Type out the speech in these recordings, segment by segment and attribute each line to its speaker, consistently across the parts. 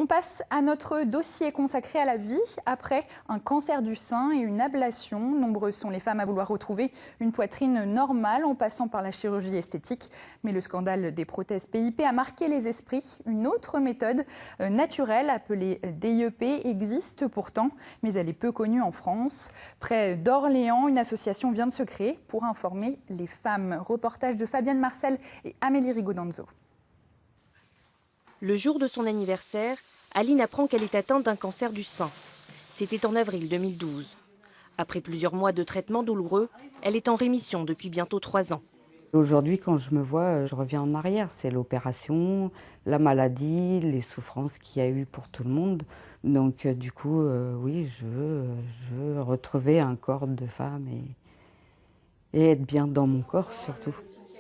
Speaker 1: On passe à notre dossier consacré à la vie après un cancer du sein et une ablation. Nombreuses sont les femmes à vouloir retrouver une poitrine normale en passant par la chirurgie esthétique. Mais le scandale des prothèses PIP a marqué les esprits. Une autre méthode naturelle appelée DIEP existe pourtant, mais elle est peu connue en France. Près d'Orléans, une association vient de se créer pour informer les femmes. Reportage de Fabienne Marcel et Amélie Rigodanzo.
Speaker 2: Le jour de son anniversaire, Aline apprend qu'elle est atteinte d'un cancer du sein. C'était en avril 2012. Après plusieurs mois de traitement douloureux, elle est en rémission depuis bientôt 3 ans.
Speaker 3: Aujourd'hui, quand je me vois, je reviens en arrière. C'est l'opération, la maladie, les souffrances qu'il y a eu pour tout le monde. Donc du coup, oui, je veux retrouver un corps de femme et être bien dans mon corps surtout.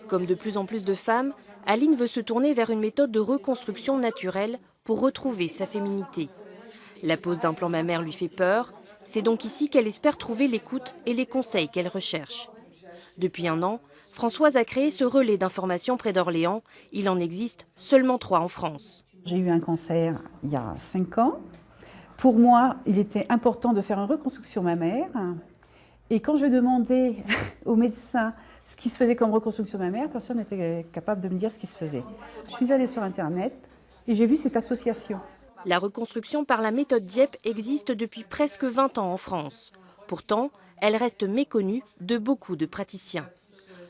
Speaker 2: Comme de plus en plus de femmes, Aline veut se tourner vers une méthode de reconstruction naturelle pour retrouver sa féminité. La pose d'implant mammaire lui fait peur. C'est donc ici qu'elle espère trouver l'écoute et les conseils qu'elle recherche. Depuis 1 an, Françoise a créé ce relais d'information près d'Orléans. Il en existe seulement 3 en France.
Speaker 4: J'ai eu un cancer il y a 5 ans. Pour moi, il était important de faire une reconstruction mammaire. Et quand je demandais aux médecins ce qui se faisait comme reconstruction mammaire, personne n'était capable de me dire ce qui se faisait. Je suis allée sur Internet et j'ai vu cette association.
Speaker 2: La reconstruction par la méthode DIEP existe depuis presque 20 ans en France. Pourtant, elle reste méconnue de beaucoup de praticiens.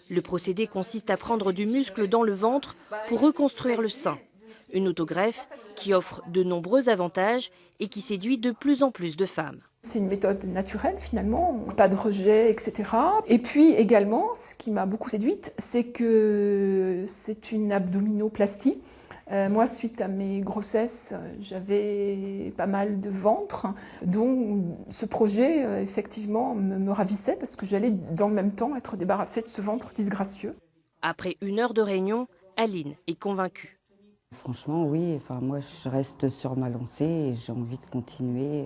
Speaker 2: Le procédé consiste à prendre du muscle dans le ventre pour reconstruire le sein. Une autogreffe qui offre de nombreux avantages et qui séduit de plus en plus de femmes.
Speaker 5: C'est une méthode naturelle finalement, pas de rejet, etc. Et puis également, ce qui m'a beaucoup séduite, c'est que c'est une abdominoplastie. Moi, suite à mes grossesses, j'avais pas mal de ventre, donc ce projet, effectivement, me ravissait parce que j'allais dans le même temps être débarrassée de ce ventre disgracieux.
Speaker 2: Après 1 heure de réunion, Aline est convaincue.
Speaker 3: Franchement, oui. Enfin, moi, je reste sur ma lancée et j'ai envie de continuer.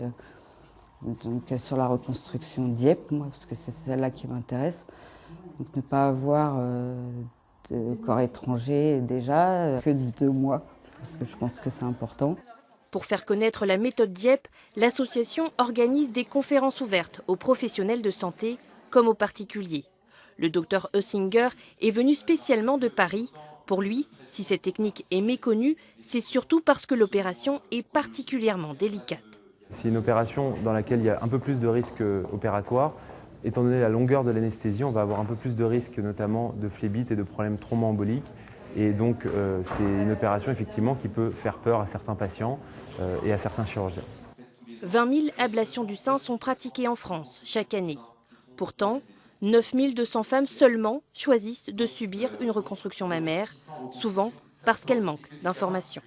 Speaker 3: Donc, sur la reconstruction DIEP, moi, parce que c'est celle-là qui m'intéresse. Donc, ne pas avoir de corps étranger déjà, que de 2 mois, parce que je pense que c'est important.
Speaker 2: Pour faire connaître la méthode DIEP, l'association organise des conférences ouvertes aux professionnels de santé comme aux particuliers. Le docteur Heusinger est venu spécialement de Paris. Pour lui, si cette technique est méconnue, c'est surtout parce que l'opération est particulièrement délicate.
Speaker 6: C'est une opération dans laquelle il y a un peu plus de risques opératoires. Étant donné la longueur de l'anesthésie, on va avoir un peu plus de risques, notamment de phlébite et de problèmes thromboemboliques. Et donc, c'est une opération effectivement qui peut faire peur à certains patients et à certains chirurgiens.
Speaker 2: 20 000 ablations du sein sont pratiquées en France chaque année. Pourtant, 9 200 femmes seulement choisissent de subir une reconstruction mammaire, souvent parce qu'elles manquent d'informations.